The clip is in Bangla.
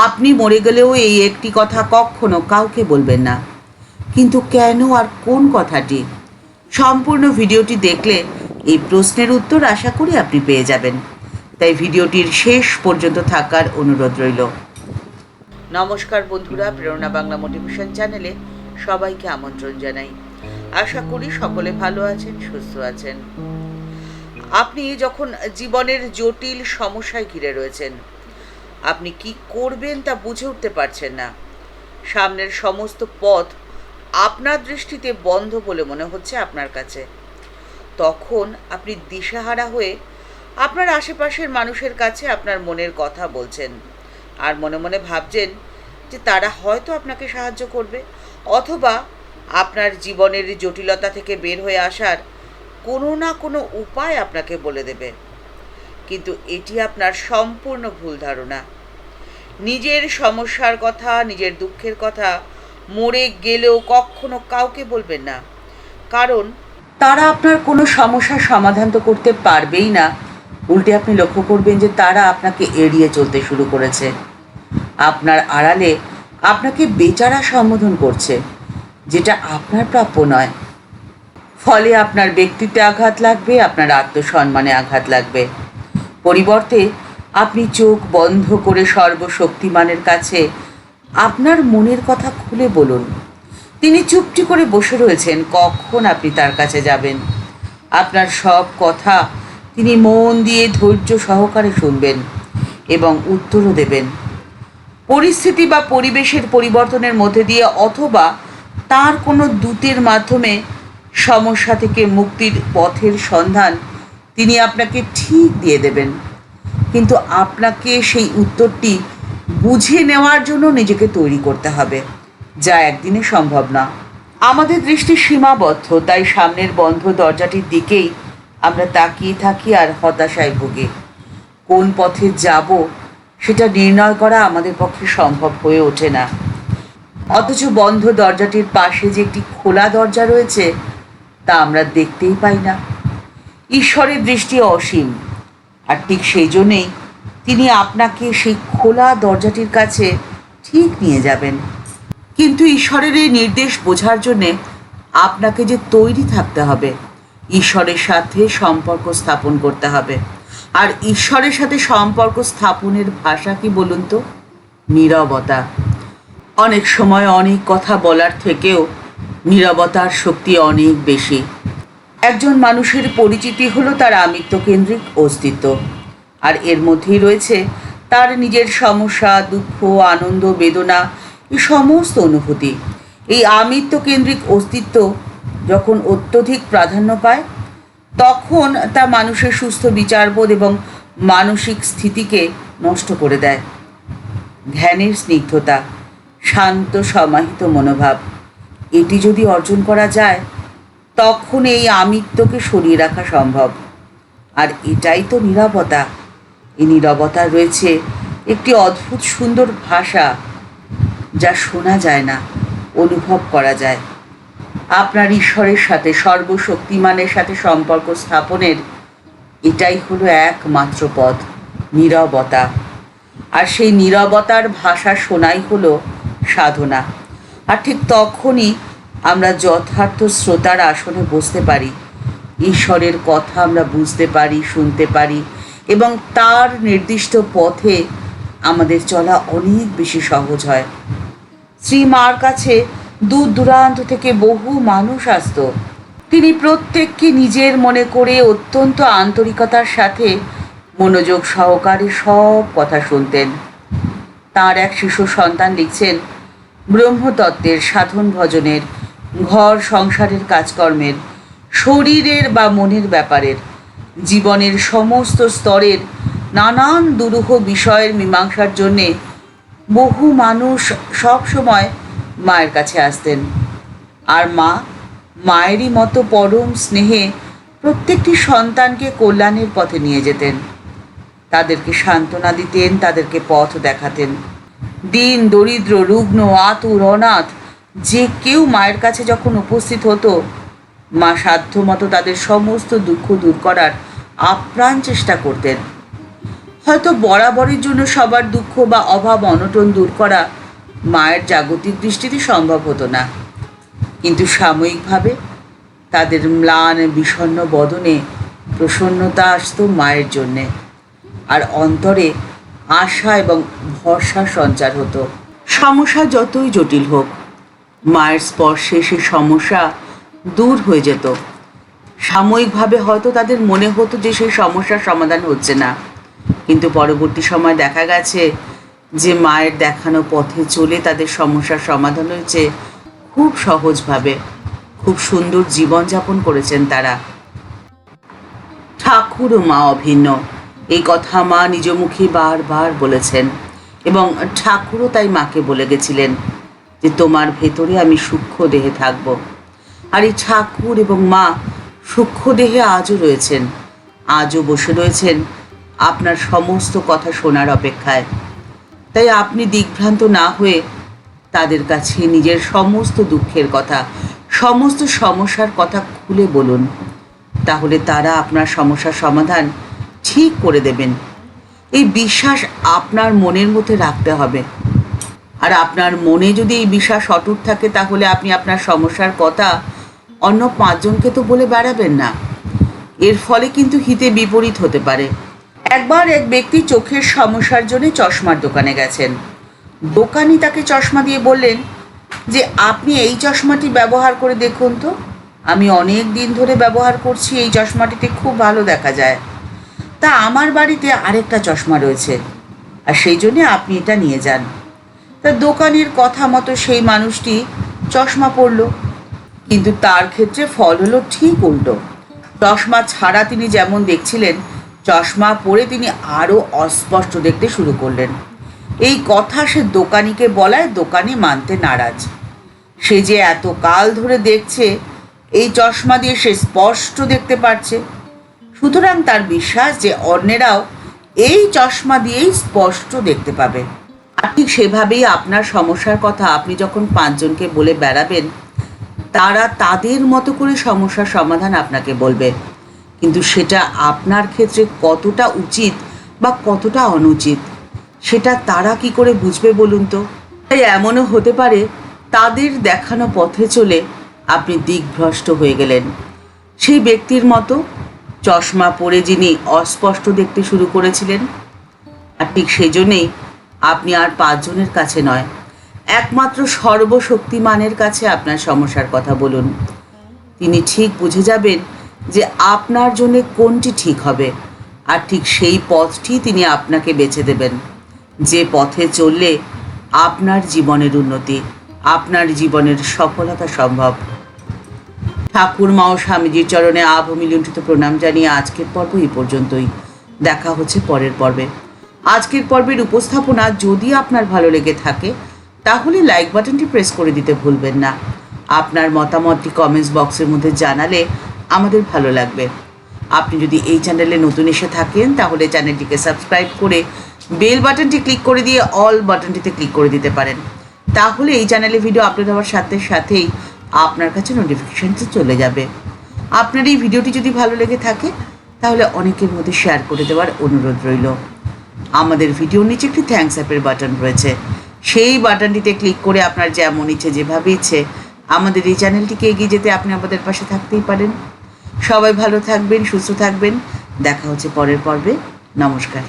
আপনি মরে গেলেও এই একটি কথা কখনো কাউকে বলবেন না। কিন্তু কেন আর কোন কথাটি? সম্পূর্ণ ভিডিওটি দেখলে এই প্রশ্নের উত্তর আশা করি আপনি পেয়ে যাবেন। তাই ভিডিওটির শেষ পর্যন্ত থাকার অনুরোধ রইল। নমস্কার বন্ধুরা, প্রেরণা বাংলা মোটিভেশন চ্যানেলে সবাইকে আমন্ত্রণ জানাই। আশা করি সকলে ভালো আছেন, সুস্থ আছেন। আপনি যখন জীবনের জটিল সমস্যায় ঘিরে রয়েছেন, আপনি কি করবেন তা বুঝে উঠতে পারছেন না। সামনের সমস্ত পথ আপনার দৃষ্টিতে বন্ধ বলে মনে হচ্ছে আপনার কাছে। তখন আপনি দিশেহারা হয়ে আপনার আশেপাশের মানুষের কাছে আপনার মনের কথা বলছেন, আর মনে মনে ভাবছেন যে তারা হয়তো আপনাকে সাহায্য করবে, অথবা আপনার জীবনের জটিলতা থেকে বের হয়ে আসার কোনো না কোনো উপায় আপনাকে বলে দেবে। কিন্তু এটি আপনার সম্পূর্ণ ভুল ধারণা। নিজের সমস্যার কথা, নিজের দুঃখের কথা মরে গেলেও কখনো কাউকে বলবেন না, কারণ তারা আপনার কোনো সমস্যার সমাধান তো করতে পারবেই না। উল্টে আপনি লক্ষ্য করবেন যে তারা আপনাকে এড়িয়ে চলতে শুরু করেছে। আপনার আড়ালে আপনাকে বেচারা সম্বোধন করছে, যেটা আপনার প্রাপ্য নয়। ফলে আপনার ব্যক্তিত্বে আঘাত লাগবে, আপনার আত্মসম্মানে আঘাত লাগবে। পরিবর্তে আপনি চোখ বন্ধ করে সর্বশক্তিমানের কাছে আপনার মনের কথা খুলে বলুন। তিনি চুপটি করে বসে রয়েছেন, কখন আপনি তার কাছে যাবেন। আপনার সব কথা তিনি মন দিয়ে ধৈর্য সহকারে শুনবেন এবং উত্তরও দেবেন। পরিস্থিতি বা পরিবেশের পরিবর্তনের মধ্যে দিয়ে অথবা তার কোনো দূতের মাধ্যমে সমস্যা থেকে মুক্তির পথের সন্ধান তিনি আপনাকে ঠিক দিয়ে দেবেন। কিন্তু আপনাকে সেই উত্তরটি বুঝে নেওয়ার জন্য নিজেকে তৈরি করতে হবে, যা একদিনে সম্ভব না। আমাদের দৃষ্টি সীমাবদ্ধ, তাই সামনের বন্ধ দরজাটির দিকেই আমরা তাকিয়ে থাকি আর হতাশায় ভুগি। কোন পথে যাব সেটা নির্ণয় করা আমাদের পক্ষে সম্ভব হয়ে ওঠে না। অথচ বন্ধ দরজাটির পাশে যে একটি খোলা দরজা রয়েছে তা আমরা দেখতেই পাই না। ঈশ্বরের দৃষ্টি অসীম, আর ঠিক সেই জন্যেই তিনি আপনাকে সেই খোলা দরজাটির কাছে ঠিক নিয়ে যাবেন। কিন্তু ঈশ্বরের এই নির্দেশ বোঝার জন্যে আপনাকে যে তৈরি থাকতে হবে, ঈশ্বরের সাথে সম্পর্ক স্থাপন করতে হবে। আর ঈশ্বরের সাথে সম্পর্ক স্থাপনের ভাষা কি বলুন তো? নীরবতা। অনেক সময় অনেক কথা বলার থেকেও নীরবতার শক্তি অনেক বেশি। একজন মানুষের পরিচিতি হলো তার আমিত্বকেন্দ্রিক অস্তিত্ব, আর এর মধ্যেই রয়েছে তার নিজের সমস্যা, দুঃখ, আনন্দ, বেদনা, এই সমস্ত অনুভূতি। এই আমিত্বকেন্দ্রিক অস্তিত্ব যখন অত্যধিক প্রাধান্য পায়, তখন তা মানুষের সুস্থ বিচারবোধ এবং মানসিক স্থিতিকে নষ্ট করে দেয়। ধ্যানের স্নিগ্ধতা, শান্ত সমাহিত মনোভাব, এটি যদি অর্জন করা যায়, তখন এই আমিত্বকে সরিয়ে রাখা সম্ভব। আর এটাই তো নীরবতা। এই নীরবতার রয়েছে একটি অদ্ভুত সুন্দর ভাষা, যা শোনা যায় না, অনুভব করা যায়। আপনার ঈশ্বরের সাথে, সর্বশক্তিমানের সাথে সম্পর্ক স্থাপনের এটাই হলো একমাত্র পথ, নীরবতা। আর সেই নীরবতার ভাষা শোনাই হলো সাধনা। আর ঠিক তখনই আমরা যথার্থ শ্রোতার আসনে বসতে পারি, ঈশ্বরের কথা আমরা বুঝতে পারি, শুনতে পারি, এবং তার নির্দিষ্ট পথে আমাদের চলা অনেক বেশি সহজ হয়। শ্রী মার কাছে দূর দূরান্ত থেকে বহু মানুষ আসতো। তিনি প্রত্যেককে নিজের মনে করে অত্যন্ত আন্তরিকতার সাথে মনোযোগ সহকারে সব কথা শুনতেন। তার এক শিশু সন্তান লিখছেন, ব্রহ্মতত্ত্বের, সাধন ভজনের, ঘর সংসারের কাজকর্মের, শরীরের বা মনের ব্যাপারের, জীবনের সমস্ত স্তরের নানান দুরূহ বিষয়ের মীমাংসার জন্যে বহু মানুষ সব সময় মায়ের কাছে আসতেন। আর মা মায়েরই মতো পরম স্নেহে প্রত্যেকটি সন্তানকে কল্যাণের পথে নিয়ে যেতেন, তাদেরকে সান্ত্বনা দিতেন, তাদেরকে পথ দেখাতেন। দীন, দরিদ্র, রুগ্ন, আতুর, অনাথ যে কেউ মায়ের কাছে যখন উপস্থিত হতো, মা সাধ্যমতো তাদের সমস্ত দুঃখ দূর করার আপ্রাণ চেষ্টা করতেন। হয়তো বরাবরের জন্য সবার দুঃখ বা অভাব অনটন দূর করা মায়ের জাগতিক দৃষ্টিতে সম্ভব হতো না, কিন্তু সাময়িকভাবে তাদের ম্লান বিষণ্ণ বদনে প্রসন্নতা আসতো মায়ের জন্যে, আর অন্তরে আশা এবং ভরসা সঞ্চার হতো। সমস্যা যতই জটিল হোক, মায়ের স্পর্শে সেই সমস্যা দূর হয়ে যেত। সাময়িকভাবে হয়তো তাদের মনে হতো যে সেই সমস্যার সমাধান হচ্ছে না, কিন্তু পরবর্তী সময় দেখা গেছে যে মায়ের দেখানো পথে চলে তাদের সমস্যার সমাধান হয়েছে খুব সহজভাবে। খুব সুন্দর জীবনযাপন করেছেন তারা। ঠাকুর ও মা অভিন্ন, এই কথা মা নিজ মুখে বারবার বলেছেন, এবং ঠাকুরও তাই মাকে বলে গেছিলেন যে তোমার ভেতরে আমি সূক্ষ্ম দেহে থাকব। আর এই ঠাকুর এবং মা সূক্ষ্ম দেহে আজও রয়েছেন, আজও বসে রয়েছেন আপনার সমস্ত কথা শোনার অপেক্ষায়। তাই আপনি দিগ্ভ্রান্ত না হয়ে তাদের কাছে নিজের সমস্ত দুঃখের কথা, সমস্ত সমস্যার কথা খুলে বলুন, তাহলে তারা আপনার সমস্যার সমাধান ঠিক করে দেবেন। এই বিশ্বাস আপনার মনের মধ্যে রাখতে হবে। আর আপনার মনে যদি এই বিশ্বাস অটুট থাকে, তাহলে আপনি আপনার সমস্যার কথা অন্য 5 জনকে তো বলে বেড়াবেন না। এর ফলে কিন্তু হিতে বিপরীত হতে পারে। একবার এক ব্যক্তি চোখের সমস্যার জন্য চশমার দোকানে গেছেন। দোকানি তাকে চশমা দিয়ে বললেন যে আপনি এই চশমাটি ব্যবহার করে দেখুন তো, আমি অনেক দিন ধরে ব্যবহার করছি, এই চশমাটিতে খুব ভালো দেখা যায়। তা আমার বাড়িতে আরেকটা চশমা রয়েছে, আর সেই জন্যে আপনি এটা নিয়ে যান। তা দোকানের কথা মতো সেই মানুষটি চশমা পরল, কিন্তু তার ক্ষেত্রে ফল হলো ঠিক উল্টো। চশমা ছাড়া তিনি যেমন দেখছিলেন, চশমা পরে তিনি আরও অস্পষ্ট দেখতে শুরু করলেন। এই কথা সে দোকানিকে বলায় দোকানি মানতে নারাজ। সে যে এত কাল ধরে দেখছে, এই চশমা দিয়ে সে স্পষ্ট দেখতে পারছে, সুতরাং তার বিশ্বাস যে অন্যেরাও এই চশমা দিয়েই স্পষ্ট দেখতে পাবে। আর ঠিক সেভাবেই আপনার সমস্যার কথা আপনি যখন 5 জনকে বলে বেড়াবেন, তারা তাদের মতো করে সমস্যার সমাধান আপনাকে বলবে, কিন্তু সেটা আপনার ক্ষেত্রে কতটা উচিত বা কতটা অনুচিত সেটা তারা কি করে বুঝবে বলুন তো। তাই এমনও হতে পারে তাদের দেখানো পথে চলে আপনি দিকভ্রষ্ট হয়ে গেলেন, সেই ব্যক্তির মতো চশমা পরে যিনি অস্পষ্ট দেখতে শুরু করেছিলেন। আর ঠিক সেই জন্যেই আপনি আর 5 জনের কাছে নয়, একমাত্র সর্বশক্তিমানের কাছে আপনার সমস্যার কথা বলুন। তিনি ঠিক বুঝে যাবেন যে আপনার জন্য কোনটি ঠিক হবে, আর ঠিক সেই পথটি তিনি আপনাকে বেছে দেবেন, যে পথে চললে আপনার জীবনের উন্নতি, আপনার জীবনের সফলতা সম্ভব। ঠাকুর মা ও স্বামীজির চরণে আভূমিলুণ্ঠিত প্রণাম জানিয়ে আজকের পর্ব এই পর্যন্তই। দেখা হচ্ছে পরের পর্বে। আজকের পর্বের উপস্থাপনা যদি আপনার ভালো লেগে থাকে, তাহলে লাইক বাটনটি প্রেস করে দিতে ভুলবেন না। আপনার মতামতটি কমেন্টস বক্সের মধ্যে জানালে আমাদের ভালো লাগবে। আপনি যদি এই চ্যানেলে নতুন এসে থাকেন, তাহলে চ্যানেলটিকে সাবস্ক্রাইব করে বেল বাটনটি ক্লিক করে দিয়ে অল বাটনটিতে ক্লিক করে দিতে পারেন। তাহলে এই চ্যানেলে ভিডিও আপলোড হওয়ার সাথে সাথেই আপনার কাছে নোটিফিকেশানটি চলে যাবে। আপনার এই ভিডিওটি যদি ভালো লেগে থাকে, তাহলে অনেকের মধ্যে শেয়ার করে দেওয়ার অনুরোধ রইল। আমাদের ভিডিওর নিচে একটি থ্যাঙ্কস অ্যাপের বাটন রয়েছে, সেই বাটনটিতে ক্লিক করে আপনার যেমন ইচ্ছে, যেভাবে ইচ্ছে আমাদের এই চ্যানেলটিকে এগিয়ে যেতে আপনি আমাদের পাশে থাকতেই পারেন। সবাই ভালো থাকবেন, সুস্থ থাকবেন। দেখা হচ্ছে পরের পর্বে। নমস্কার।